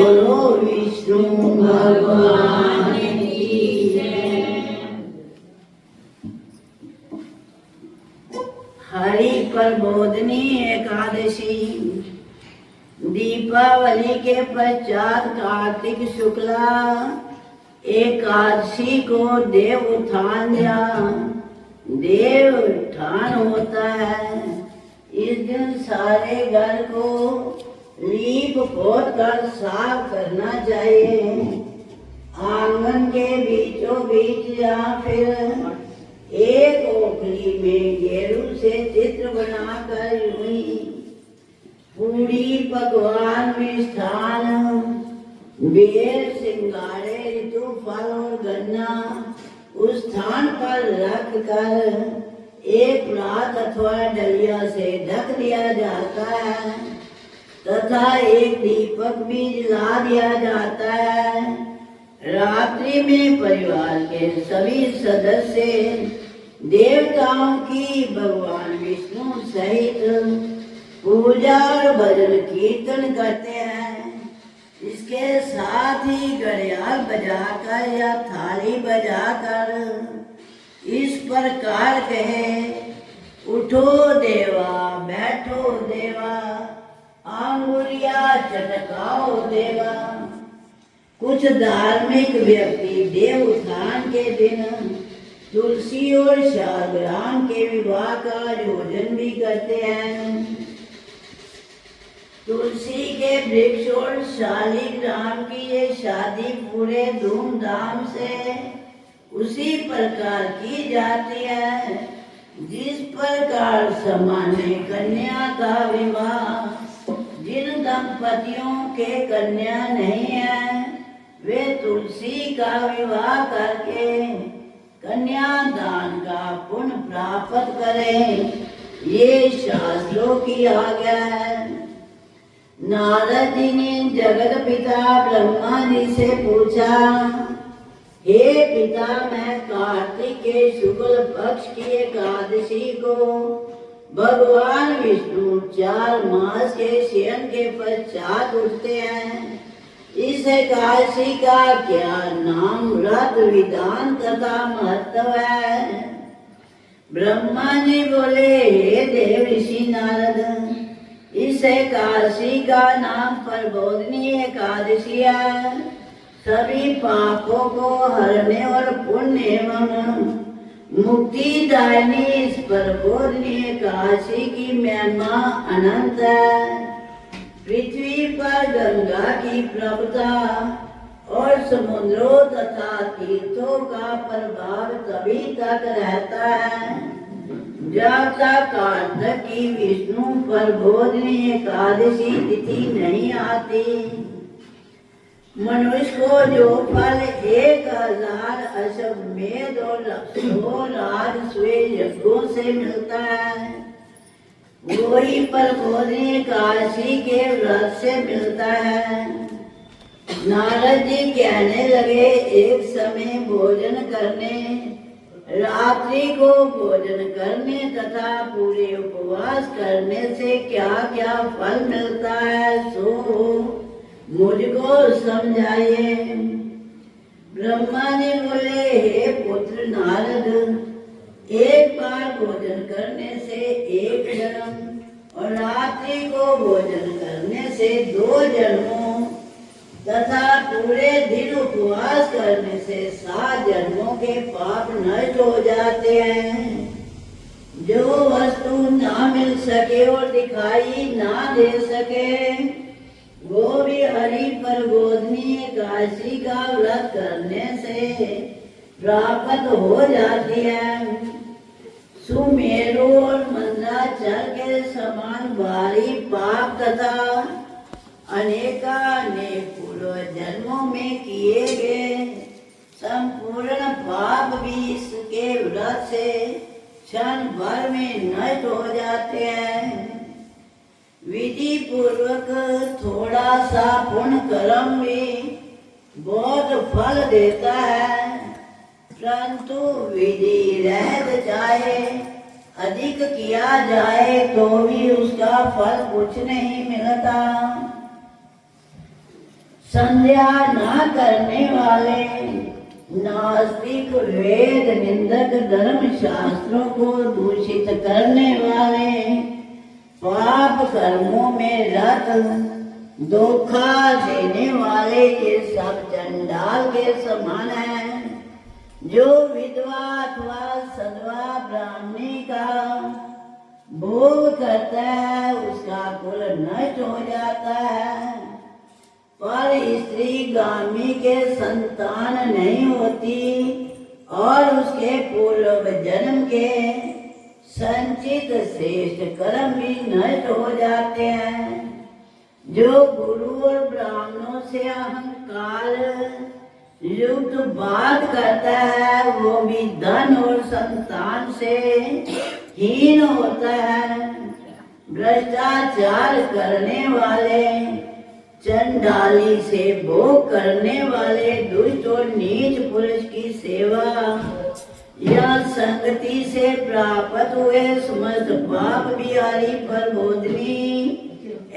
बोलो विष्णु भगवान की जय। हरि प्रबोधनी एकादशी। दीपावली के पश्चात कार्तिक शुक्ला एकादशी को देव उत्थान या देव उत्थान होता है। इस दिन सारे घर को लीप पोत कर साफ करना चाहिए। आंगन के बीचों बीच या फिर एक ओखली में गेरू से चित्र बनाकर हुई पूरी पकवान मिष्ठान बेर सिंगारे ऋतु फल और गन्ना उस स्थान पर रख कर एक रात अथवा डलिया से ढक दिया जाता है तथा एक दीपक भी जला दिया जाता है। रात्रि में परिवार के सभी सदस्य देवताओं की भगवान विष्णु सहित पूजा और भजन कीर्तन करते हैं। इसके साथ ही घड़ियाल बजाकर या थाली बजाकर इस प्रकार कहे, उठो देवा बैठो देवा आंगुरिया चटकाओ देवा। कुछ धार्मिक व्यक्ति देव उत्थान के दिन तुलसी और शालग्राम के विवाह का आयोजन भी करते हैं। तुलसी के वृक्ष और शालिग्राम की ये शादी पूरे धूमधाम से उसी प्रकार की जाती है जिस प्रकार सामान्य कन्या का विवाह। जिन दंपतियों के कन्या नहीं है वे तुलसी का विवाह करके कन्यादान का पुण्य प्राप्त करें, ये शास्त्रों की आज्ञा है। नारद जी ने जगत पिता ब्रह्मा जी से पूछा, हे पिता मैं कार्तिक के शुक्ल पक्ष की एकादशी को भगवान विष्णु 4 मास के शयन के पश्चात उठते हैं। इस एकादशी का क्या नाम व्रत विधान तथा महत्व है? ब्रह्मा जी बोले, हे देव ऋषि नारद, इस एकादशी का नाम प्रबोधनी एकादशी है। सभी पापों को हरने और पुण्य एवं मुक्ति दायनी इस प्रबोधनी एकादशी की महिमा अनंत है। पृथ्वी पर गंगा की प्रभुता और समुद्रों तथा तीर्थों का प्रभाव तभी तक रहता है जब तक कार्तिक की विष्णु प्रबोधनी एकादशी तिथि नहीं आती। मनुष्य को जो फल 1000 अश्वमेध और 100 राजसूय यज्ञों से मिलता है वही प्रबोधनी एकादशी के व्रत से मिलता है। नारद जी कहने लगे, एक समय भोजन करने, रात्रि को भोजन करने तथा पूरे उपवास करने से क्या क्या फल मिलता है सो मुझको समझाइए। ब्रह्मा जी बोले, हे पुत्र नारद, एक बार भोजन करने से 1 जन्म और रात्रि को भोजन करने से 2 जन्मों तथा पूरे दिन उपवास करने से 7 जन्मों के पाप नष्ट हो जाते हैं। जो वस्तु ना मिल सके और दिखाई ना दे सके वो भी हरि प्रबोधनी एकादशी का व्रत करने से प्राप्त हो जाती है। सुमेरु और मंदराचल के समान भारी पाप तथा अनेकानेक पूर्व जन्मों में किए गए संपूर्ण पाप भी इसके व्रत से क्षण भर में नष्ट हो जाते हैं। विधि पूर्वक थोड़ा सा पुण्य कर्म भी बहुत फल देता है, परंतु विधि रहत चाहे अधिक किया जाए तो भी उसका फल कुछ नहीं मिलता। संध्या ना करने वाले, नास्तिक, वेद निंदक, धर्म शास्त्रों को दूषित करने वाले, पाप कर्मों में रत, धोखा देने वाले, ये सब चंडाल के समान है। जो विधवा अथवा सधवा ब्राह्मणी का भोग करता है उसका कुल नष्ट हो जाता है, पर स्त्री गामी के संतान नहीं होती और उसके पूर्व जन्म के संचित श्रेष्ठ कर्म भी नष्ट हो जाते हैं। जो गुरु और ब्राह्मणों से अहंकार युक्त बात करता है वो भी धन और संतान से हीन होता है। भ्रष्टाचार करने वाले, चंडाली से भोग करने वाले, दुष्ट और नीच पुरुष की सेवा या संगति से प्राप्त हुए समस्त पाप भी हरि प्रबोधिनी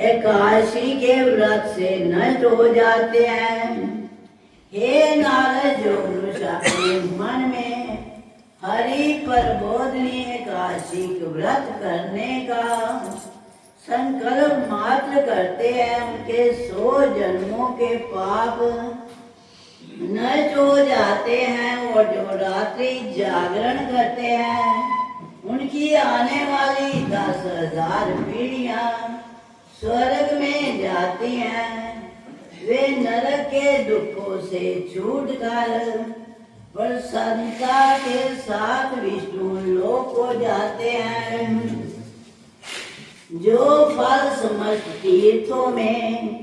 एकादशी के व्रत से नष्ट हो जाते हैं। हे नारद, जो पुरुष अपने मन में हरि प्रबोधिनी एकादशी व्रत करने का संकल्प मात्र करते हैं उनके 100 जन्मों के पाप नष्ट हो जाते हैं। और जो रात्रि जागरण करते हैं उनकी आने वाली 10,000 पीढ़ियां स्वर्ग में जाती हैं। वे नरक के दुखों से छूटकर प्रसन्नता के साथ विष्णु लोक को जाते हैं। जो फल समस्त तीर्थों में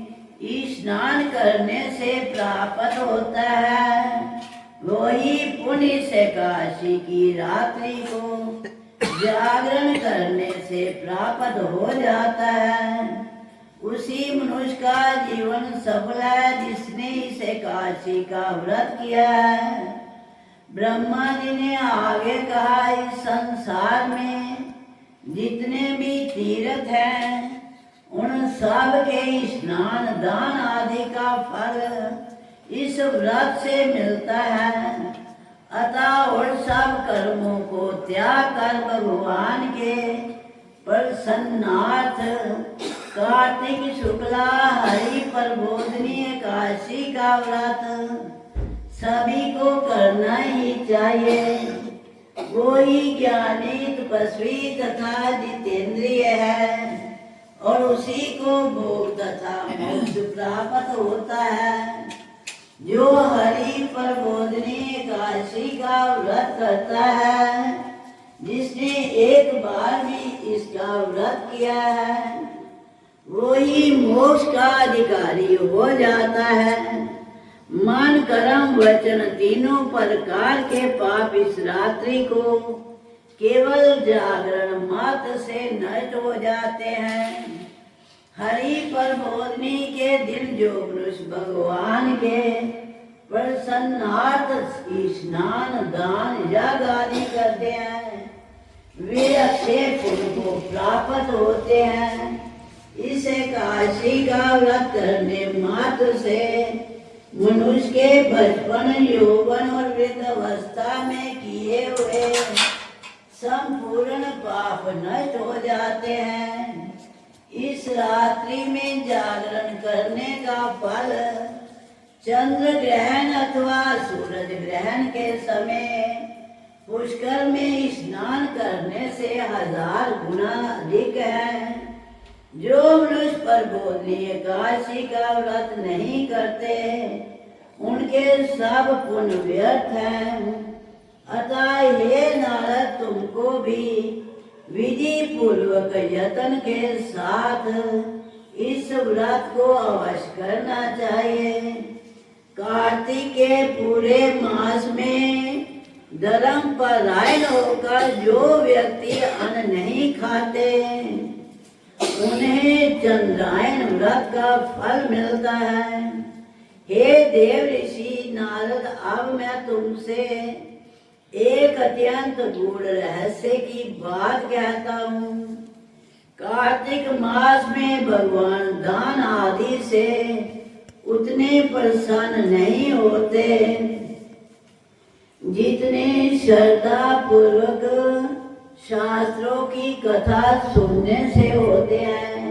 स्नान करने से प्राप्त होता है वही पुण्य से काशी की रात्रि को जागरण करने से प्राप्त हो जाता है। उसी मनुष्य का जीवन सफल है जिसने इस एकादशी का व्रत किया है। ब्रह्मा जी ने आगे कहा, इस संसार में जितने भी तीर्थ हैं उन सब के स्नान दान आदि का फल इस व्रत से मिलता है। अतः और सब कर्मों को त्याग कर भगवान के प्रसन्नार्थ कार्तिक शुक्ला हरि प्रबोधिनी एकादशी का व्रत सभी को करना ही चाहिए। कोई ज्ञानी तपस्वी तथा जितेंद्रिय है और उसी को भोग तथा मोक्ष प्राप्त होता है। जो हरि प्रबोधिनी एकादशी का व्रत करता है, जिसने एक बार भी इसका व्रत किया है वही मोक्ष का अधिकारी हो जाता है। मन कर्म वचन तीनों प्रकार के पाप इस रात्रि को केवल जागरण मात्र से नष्ट हो जाते हैं। हरि प्रबोधिनी के दिन जो पुरुष भगवान के प्रसन्नार्थ स्नान दान यज्ञ आदि करते हैं वे अच्छे पुण्य को प्राप्त होते हैं। इस एकादशी का व्रत करने मात्र से मनुष्य के बचपन, यौवन और वृद्ध अवस्था में किए हुए संपूर्ण पाप नष्ट हो जाते हैं। इस रात्रि में जागरण करने का फल चंद्र ग्रहण अथवा सूरज ग्रहण के समय पुष्कर में स्नान करने से 1000 गुना अधिक है। जो मनुष्य प्रबोधिनी एकादशी का व्रत नहीं करते उनके सब पुण्य व्यर्थ हैं। अतः हे नारद, तुमको भी विधि पूर्वक यत्न के साथ इस व्रत को अवश्य करना चाहिए। कार्तिक के पूरे मास में धर्म परायण होकर जो व्यक्ति अन्न नहीं खाते उन्हें चंद्रायन व्रत का फल मिलता है। हे देव ऋषि नारद, अब मैं तुमसे एक अत्यंत गूढ़ रहस्य की बात कहता हूँ। कार्तिक मास में भगवान दान आदि से उतने प्रसन्न नहीं होते जितने श्रद्धा पूर्वक शास्त्रों की कथा सुनने से होते हैं।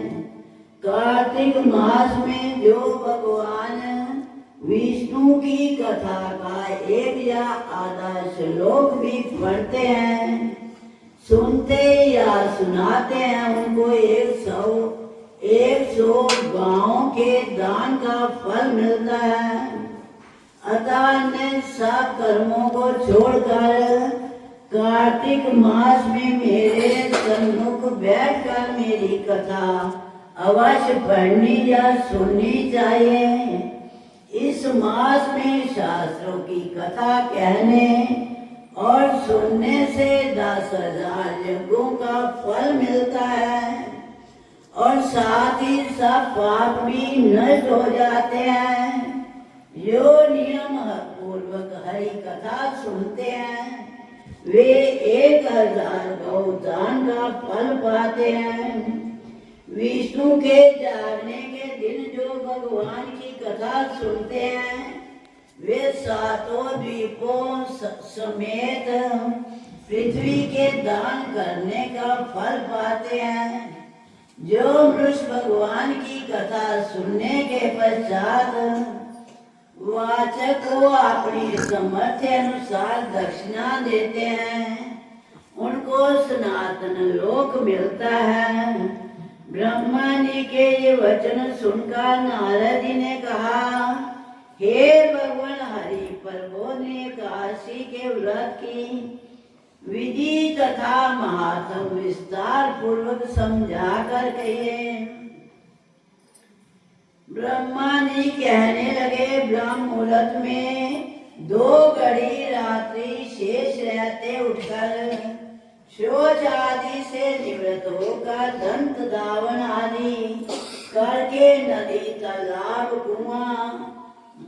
कार्तिक मास में जो भगवान विष्णु की कथा का एक या आधा श्लोक भी पढ़ते हैं, सुनते या सुनाते हैं, उनको 100 गांवों के दान का फल मिलता है। अतः अन्य सब कर्मों को छोड़कर कार्तिक मास में मेरे सम्मुख बैठकर मेरी कथा अवश्य पढ़नी या सुननी चाहिए। इस मास में शास्त्रों की कथा कहने और सुनने से 10,000 यज्ञों का फल मिलता है और साथ ही सब पाप भी नष्ट हो जाते हैं। जो नियम पूर्वक हरि कथा सुनते हैं वे 1000 गौदान का फल पाते हैं। विष्णु के जागने के दिन जो भगवान की कथा सुनते हैं वे 7 द्वीपों समेत पृथ्वी के दान करने का फल पाते हैं। जो मनुष्य भगवान की कथा सुनने के पश्चात वाचक को अपनी सामर्थ्य अनुसार दक्षिणा देते हैं, उनको सनातन लोक मिलता है। ब्रह्मा जी के ये वचन सुनकर नारद जी ने कहा, हे भगवान हरि, प्रभु ने एकादशी के व्रत की विधि तथा महात्म विस्तार पूर्वक समझा कर कहिए। ब्रह्मा जी कहने लगे, ब्रह्म मुहूर्त में 2 घड़ी रात्रि शेष रहते उठकर शौच आदि से निवृत्त होकर दंत धावन आदि करके नदी, तालाब, कुआं,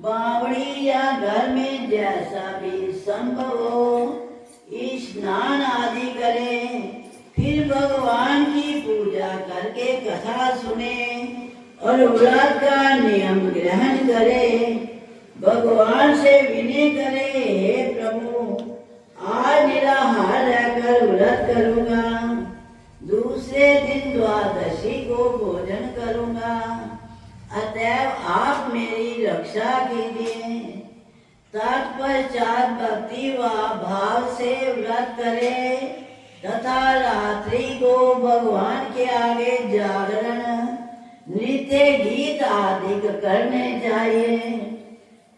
बावड़ी या घर में जैसा भी संभव हो स्नान आदि करें। फिर भगवान की पूजा करके कथा सुने और व्रत का नियम ग्रहण करे। भगवान से विनय करे, हे प्रभु, आज निराहार रहकर व्रत करूंगा, दूसरे दिन द्वादशी को भोजन करूंगा, अतएव आप मेरी रक्षा कीजिए। तत्पश्चात भक्ति व भाव से व्रत करे तथा रात्रि को भगवान के आगे जागरण, नृत्य, गीत आदि करने चाहिए।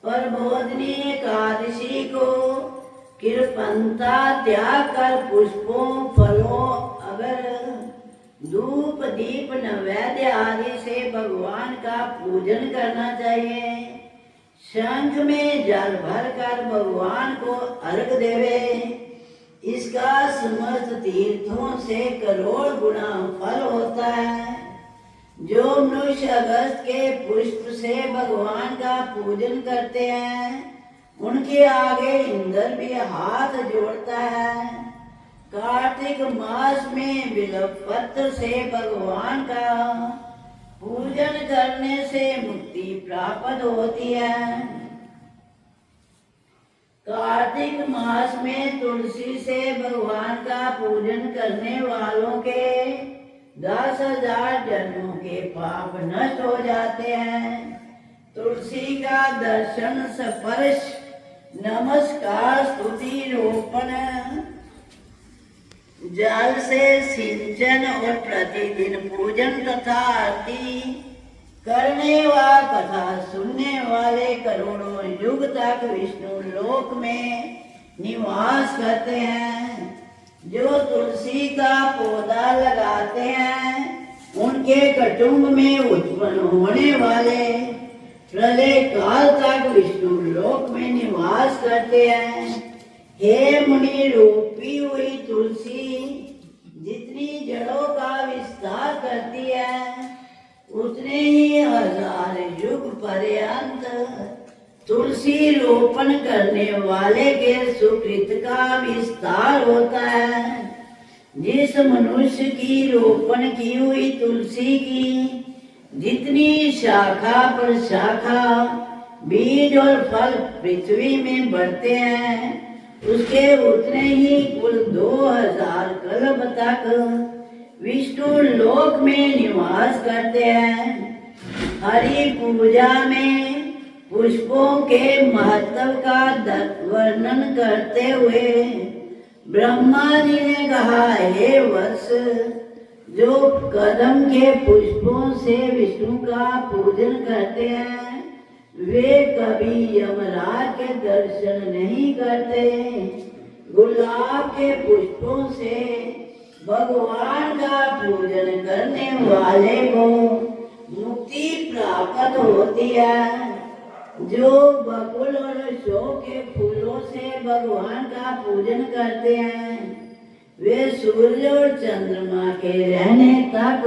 प्रबोधनी एकादशी को कृपणता त्याग कर पुष्पों, फलों, अगर धूप, दीप, नैवेद्य आदि से भगवान का पूजन करना चाहिए। शंख में जल भरकर भगवान को अर्घ देवे। इसका समस्त तीर्थों से करोड़ गुना फल होता है। जो मनुष्य अगस्त के पुष्प से भगवान का पूजन करते हैं उनके आगे इंद्र भी हाथ जोड़ता है। कार्तिक मास में बिल्वपत्र से भगवान का पूजन करने से मुक्ति प्राप्त होती है। कार्तिक मास में तुलसी से भगवान का पूजन करने वालों के 10,000 जन्मों के पाप नष्ट हो जाते हैं। तुलसी का दर्शन, स्पर्श, नमस्कार, स्तुति, रोपण, जल से सिंचन और प्रतिदिन पूजन तथा आरती करने व कथा सुनने वाले करोड़ों युग तक विष्णु लोक में निवास करते हैं। जो तुलसी का पौधा लगाते हैं उनके कुटुंब में उत्पन्न होने वाले प्रलय काल तक विष्णु लोक में निवास करते हैं। हे मुनि, रोपी हुई तुलसी जितनी जड़ों का विस्तार करती है उतने ही 1000 युग पर्यंत तुलसी रोपण करने वाले के सुकृत का विस्तार होता है। जिस मनुष्य की रोपण की हुई तुलसी की जितनी शाखा पर शाखा बीज और फल पृथ्वी में बढ़ते हैं, उसके उतने ही कुल 2000 कल्प तक विष्णु लोक में निवास करते हैं। हरि पूजा में पुष्पों के महत्व का वर्णन करते हुए ब्रह्मा जी ने कहा, हे वत्स, जो कदम के पुष्पों से विष्णु का पूजन करते हैं वे कभी यमराज के दर्शन नहीं करते। गुलाब के पुष्पों से भगवान का पूजन करने वाले को मुक्ति प्राप्त होती है। जो बकुल और अशोक के फूलों से भगवान का पूजन करते हैं वे सूर्य और चंद्रमा के रहने तक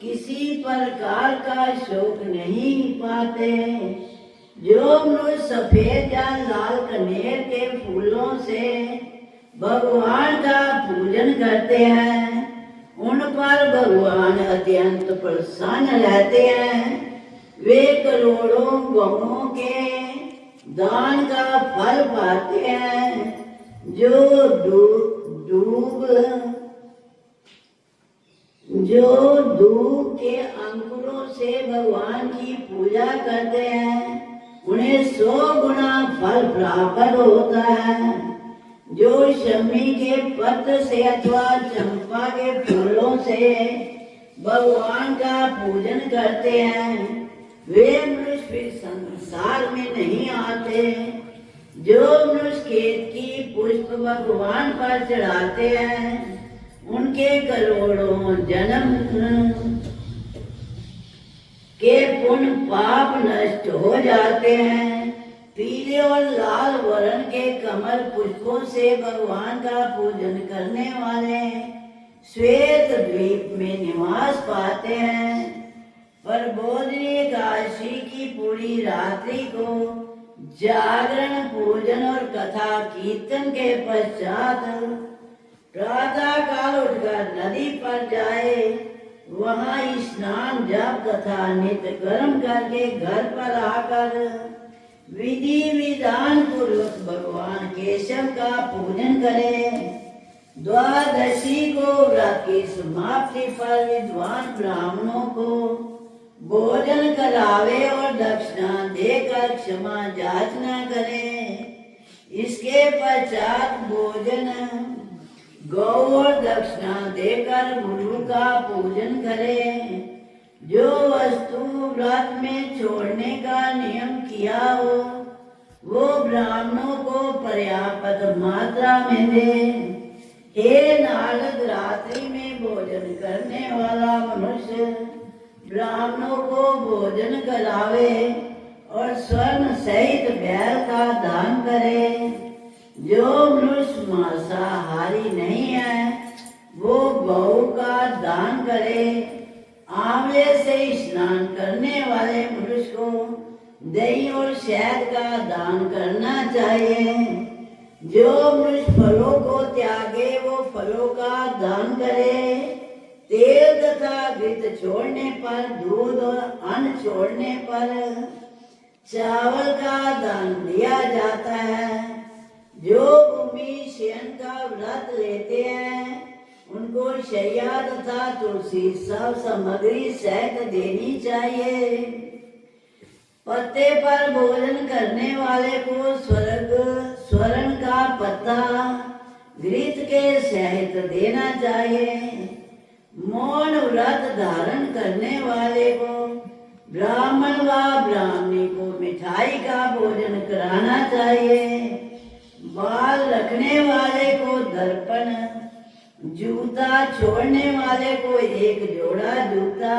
किसी प्रकार का शोक नहीं पाते। जो मनुष्य सफेद या लाल कनेर के फूलों से भगवान का पूजन करते हैं उन पर भगवान अत्यंत प्रसन्न रहते हैं। वे करोड़ों गौओं के दान का फल पाते हैं। जो दूब के अंकुरों से भगवान की पूजा करते हैं उन्हें 100 गुना फल प्राप्त होता है। जो शमी के पत्र से अथवा चंपा के फूलों से भगवान का पूजन करते हैं वे मनुष्य फिर संसार में नहीं आते। जो मनुष्य केत की पुष्प भगवान पर चढ़ाते हैं उनके करोड़ों जन्म के पुण्य पाप नष्ट हो जाते हैं। पीले और लाल वर्ण के कमल पुष्पों से भगवान का पूजन करने वाले श्वेत द्वीप में निवास पाते हैं। पर बोधनी एकादशी की पूरी रात्रि को जागरण, पूजन और कथा कीर्तन के पश्चात प्रातः काल उठकर नदी पर जाए, वहां स्नान जप तथा नित्य कर्म करके घर पर आकर विधि विधान पूर्वक भगवान केशव का पूजन करे। द्वादशी को व्रत की समाप्ति पर विद्वान ब्राह्मणों को भोजन करावे और दक्षिणा देकर क्षमा याचना करे। इसके पश्चात भोजन, गौ और दक्षिणा देकर गुरु का पूजन करे। जो वस्तु व्रत में छोड़ने का नियम किया हो वो ब्राह्मणों को पर्याप्त मात्रा में दे। हे नारद, रात्रि में भोजन करने वाला मनुष्य ब्राह्मणों को भोजन करावे और स्वर्ण सहित बैल का दान करे। जो मनुष्य मांसाहारी नहीं है वो गौ का दान करे। आंवले से स्नान करने वाले मनुष्य को दही और शहद का दान करना चाहिए। जो मनुष्य फलों को त्यागे वो फलों का दान करे। तेल तथा घृत छोड़ने पर, दूध और अन्न छोड़ने पर चावल का दान दिया जाता है। जो भूमि शयन का व्रत लेते हैं उनको शैया तथा तुलसी सब सामग्री सहित देनी चाहिए। पत्ते पर भोजन करने वाले को स्वर्ण का पत्ता घृत के सहित देना चाहिए। मौन व्रत धारण करने वाले को ब्राह्मण व ब्राह्मणी को मिठाई का भोजन कराना चाहिए। बाल रखने वाले को दर्पण, जूता छोड़ने वाले को एक जोड़ा जूता,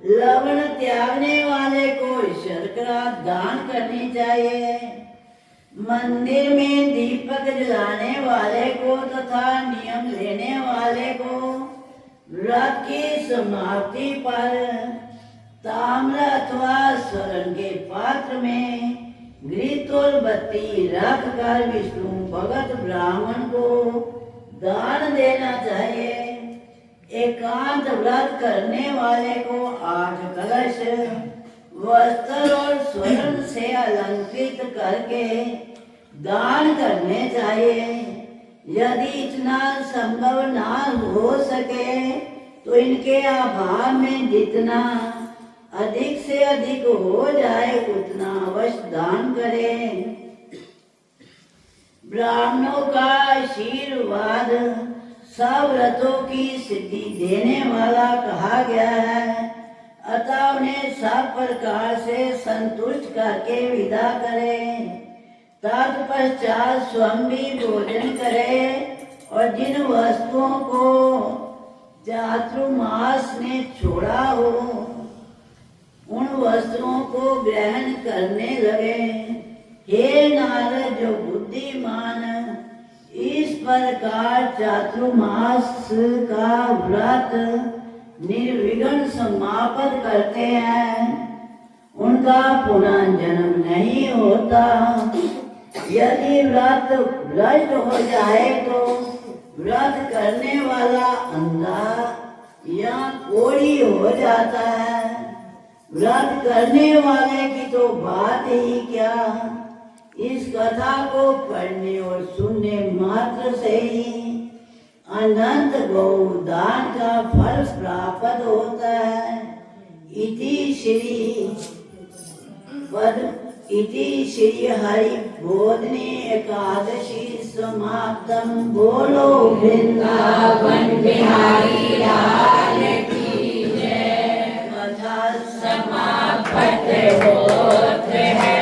लवण त्यागने वाले को शर्करा दान करनी चाहिए। मंदिर में दीपक जलाने वाले को तथा नियम लेने वाले को व्रत की समाप्ति पर ताम्र अथवा स्वर्ण के पात्र में घृत और बत्ती रख कर विष्णु भगत ब्राह्मण को दान देना चाहिए। एकांत व्रत करने वाले को 8 कलश वस्त्र और स्वर्ण से अलंकृत करके दान करने चाहिए। यदि इतना संभव ना हो सके तो इनके अभाव में जितना अधिक से अधिक हो जाए उतना अवश्य दान करें। ब्राह्मणों का आशीर्वाद सब व्रतों की सिद्धि देने वाला कहा गया है, अतः उन्हें सब प्रकार से संतुष्ट करके विदा करें। तत्पश्चात स्वयं भी भोजन करें और जिन वस्तुओं को चातुर्मास ने छोड़ा हो उन वस्तुओं को ग्रहण करने लगे। हे नारद, जो बुद्धिमान इस प्रकार चातुर्मास का व्रत निर्विघ्न समाप्त करते हैं उनका पुनः जन्म नहीं होता। यदि व्रत भ्रष्ट हो जाए तो व्रत करने वाला अंधा या कोढ़ी हो जाता है। व्रत करने वाले की तो बात ही क्या, इस कथा को पढ़ने और सुनने मात्र से ही अनंत गौदान का फल प्राप्त होता है। इति श्री हरि बोधने एकादशी समाप्तम। बोलो वृंदावन बिहारी लाल की जय। कथा समाप्त होते हैं।